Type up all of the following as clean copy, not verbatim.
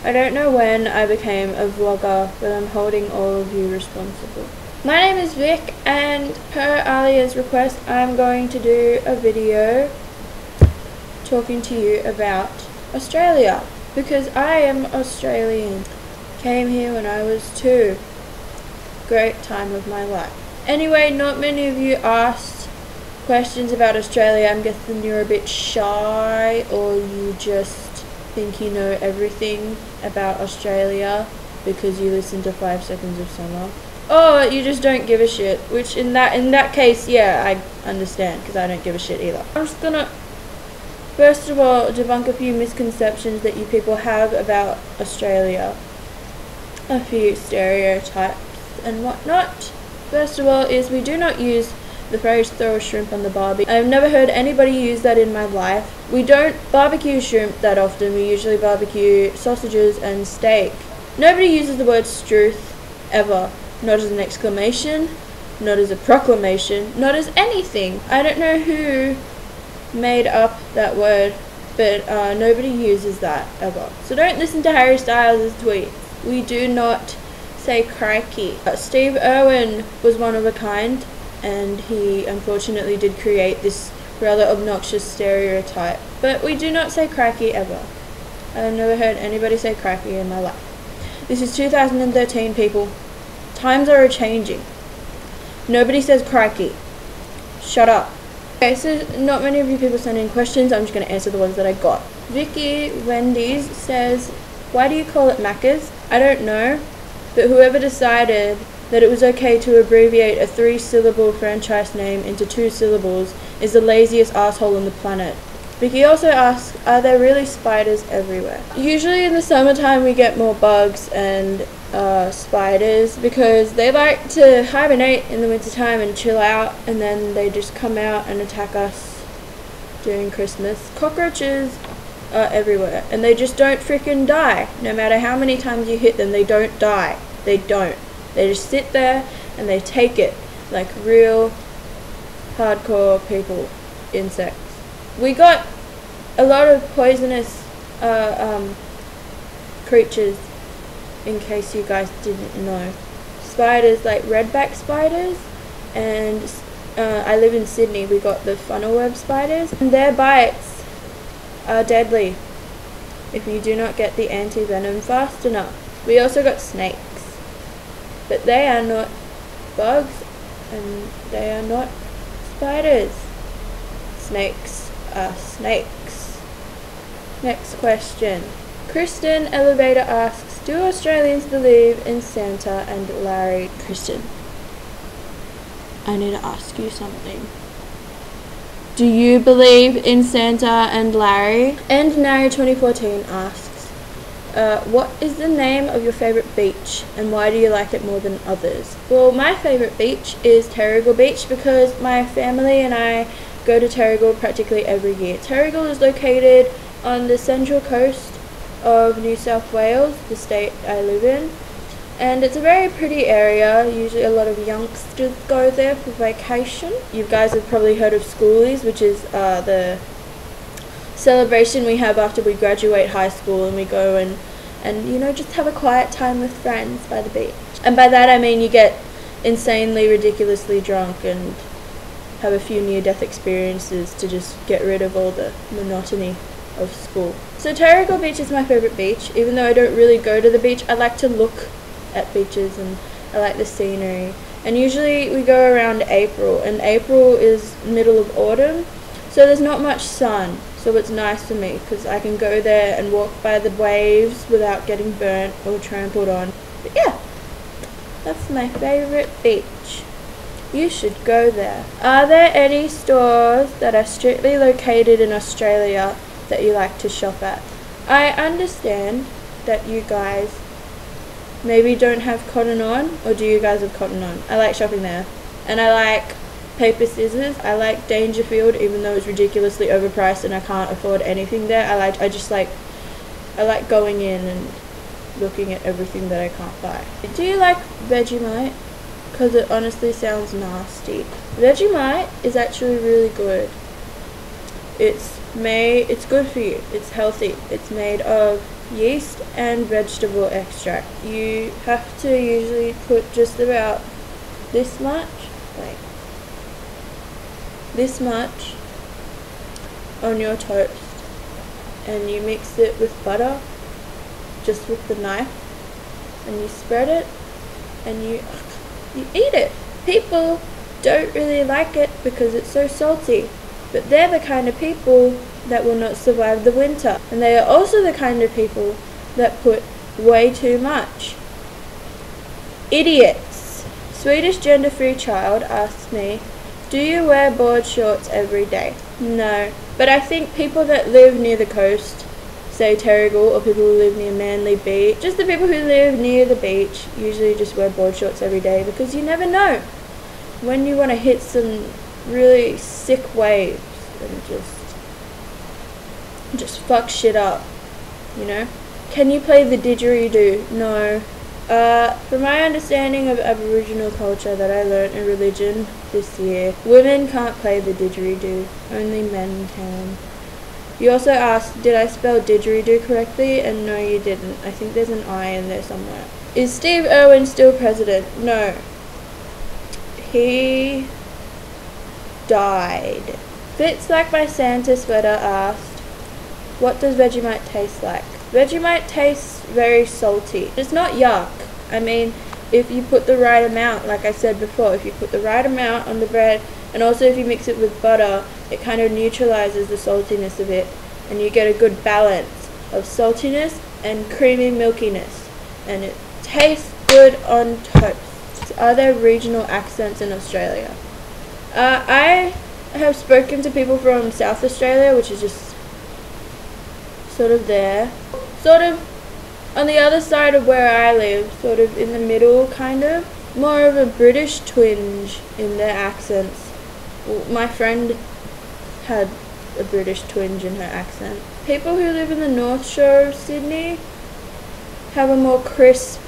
I don't know when I became a vlogger, but I'm holding all of you responsible. My name is Vic, and per Alia's request, I'm going to do a video talking to you about Australia, because I am Australian. Came here when I was 2. Great time of my life. Anyway, not many of you asked questions about Australia. I'm guessing you're a bit shy, or you just think you know everything about Australia because you listen to 5 Seconds of Summer. Or you just don't give a shit, which in that case, yeah, I understand, because I don't give a shit either. I'm just gonna first of all debunk a few misconceptions that you people have about Australia. A few stereotypes and whatnot. First of all is we do not use the phrase throw a shrimp on the barbie. I've never heard anybody use that in my life. We don't barbecue shrimp that often. We usually barbecue sausages and steak. Nobody uses the word struth ever. Not as an exclamation, not as a proclamation, not as anything. I don't know who made up that word, but nobody uses that ever. So don't listen to Harry Styles' tweets. We do not say crikey. Steve Irwin was one of a kind, and he unfortunately did create this rather obnoxious stereotype. But we do not say crikey ever. I've never heard anybody say crikey in my life. This is 2013, people. Times are a-changing. Nobody says crikey. Shut up. Okay, so not many of you people sent in questions. I'm just going to answer the ones that I got. Vicky Wendy's says, why do you call it Macca's? I don't know, but whoever decided that it was okay to abbreviate a 3-syllable franchise name into 2 syllables is the laziest asshole on the planet. Vicky also asks, are there really spiders everywhere? Usually in the summertime we get more bugs and spiders, because they like to hibernate in the wintertime and chill out, and then they just come out and attack us during Christmas. Cockroaches are everywhere, and they just don't freaking die. No matter how many times you hit them, they don't die. They don't. They just sit there and they take it like real hardcore people. Insects. We got a lot of poisonous creatures, in case you guys didn't know. Spiders, like redback spiders, and I live in Sydney. We got the funnel web spiders, and their bites are deadly if you do not get the anti-venom fast enough. We also got snakes, but they are not bugs, and they are not spiders. Snakes are snakes. Next question. Kristen Elevator asks, do Australians believe in Santa and Larry? Kristen, I need to ask you something. Do you believe in Santa and Larry? And Nary 2014 asks, what is the name of your favourite beach, and why do you like it more than others? Well, my favourite beach is Terrigal Beach, because my family and I go to Terrigal practically every year. Terrigal is located on the central coast of New South Wales, the state I live in, and it's a very pretty area. Usually a lot of youngsters go there for vacation. You guys have probably heard of Schoolies, which is the celebration we have after we graduate high school, and we go and you know, just have a quiet time with friends by the beach. And by that I mean you get insanely, ridiculously drunk and have a few near-death experiences to just get rid of all the monotony of school. So Terrigal Beach is my favourite beach. Even though I don't really go to the beach, I like to look at beaches and I like the scenery. And usually we go around April, and April is middle of autumn, so there's not much sun. So it's nice for me because I can go there and walk by the waves without getting burnt or trampled on. But yeah, that's my favourite beach. You should go there. Are there any stores that are strictly located in Australia that you like to shop at? I understand that you guys maybe don't have Cotton On, or do you guys have Cotton On? I like shopping there. And I like Paper Scissors. I like Dangerfield, even though it's ridiculously overpriced and I can't afford anything there. I like going in and looking at everything that I can't buy. Do you like Vegemite? Because it honestly sounds nasty. Vegemite is actually really good. It's good for you. It's healthy. It's made of yeast and vegetable extract. You have to usually put just about this much, like this much, on your toast, and you mix it with butter, just with the knife, and you spread it, and you eat it. People don't really like it because it's so salty, but they're the kind of people that will not survive the winter, and they are also the kind of people that put way too much. Idiots. Swedish gender-free child asks me, do you wear board shorts every day? No, but I think people that live near the coast, say Terrigal, or people who live near Manly Beach, just the people who live near the beach usually just wear board shorts every day, because you never know when you want to hit some really sick waves and just fuck shit up, you know? Can you play the didgeridoo? No. From my understanding of Aboriginal culture that I learnt in religion this year, women can't play the didgeridoo, only men can. You also asked, did I spell didgeridoo correctly? And no, you didn't. I think there's an I in there somewhere. Is Steve Irwin still president? No. He died. Fits Like My Santa Sweater asked, what does Vegemite taste like? Vegemite tastes very salty. It's not yuck. I mean, if you put the right amount, like I said before, if you put the right amount on the bread, and also if you mix it with butter, it kind of neutralizes the saltiness of it, and you get a good balance of saltiness and creamy milkiness, and it tastes good on toast. Are there regional accents in Australia? I have spoken to people from South Australia, which is just sort of there, sort of on the other side of where I live, sort of in the middle, kind of more of a British twinge in their accents. Well, my friend had a British twinge in her accent. People who live in the North Shore of Sydney have a more crisp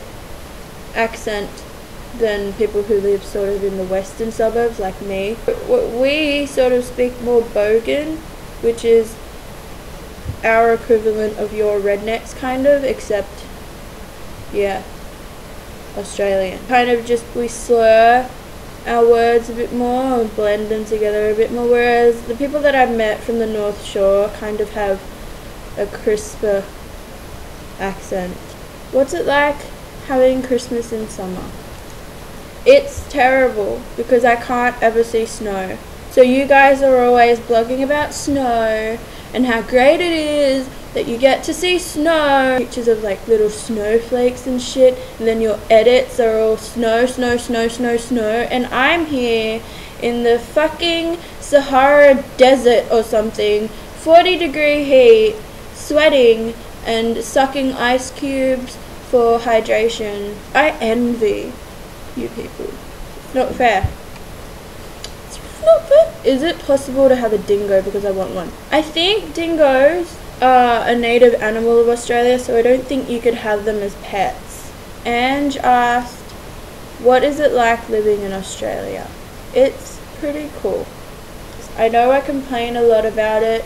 accent than people who live sort of in the western suburbs like me. We sort of speak more Bogan, which is our equivalent of your rednecks, kind of, except, yeah, Australian. Kind of just, we slur our words a bit more, or blend them together a bit more, whereas the people that I've met from the North Shore kind of have a crisper accent. What's it like having Christmas in summer? It's terrible, because I can't ever see snow. So you guys are always blogging about snow, and how great it is that you get to see snow. Pictures of like little snowflakes and shit, and then your edits are all snow, snow, snow, snow, snow, and I'm here in the fucking Sahara Desert or something, 40-degree heat, sweating and sucking ice cubes for hydration. I envy you people. It's not fair. Not fair. Is it possible to have a dingo, because I want one? I think dingoes are a native animal of Australia, so I don't think you could have them as pets. Ange asked, what is it like living in Australia? It's pretty cool. I know I complain a lot about it,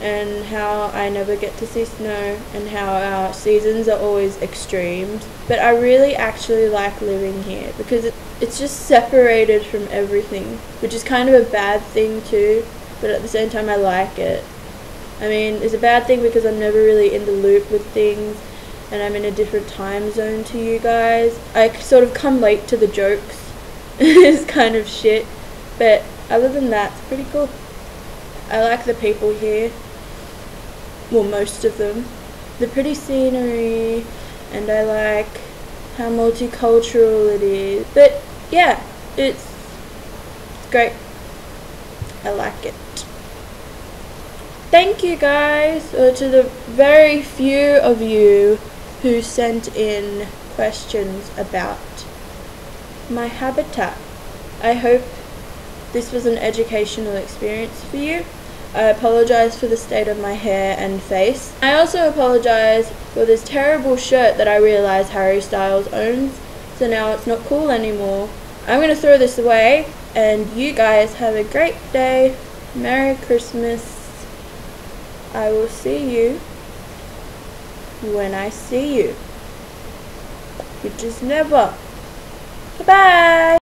and how I never get to see snow, and how our seasons are always extremes, but I really actually like living here, because it's just separated from everything, which is kind of a bad thing too, but at the same time I like it. I mean, it's a bad thing because I'm never really in the loop with things, and I'm in a different time zone to you guys. I sort of come late to the jokes. It's kind of shit, but other than that, it's pretty cool. I like the people here. Well, most of them. The pretty scenery, and I like how multicultural it is. But yeah, it's great. I like it. Thank you guys to the very few of you who sent in questions about my habitat. I hope this was an educational experience for you. I apologize for the state of my hair and face. I also apologize for this terrible shirt that I realize Harry Styles owns, so now it's not cool anymore. I'm going to throw this away, and you guys have a great day. Merry Christmas. I will see you when I see you, which is never. Bye-bye!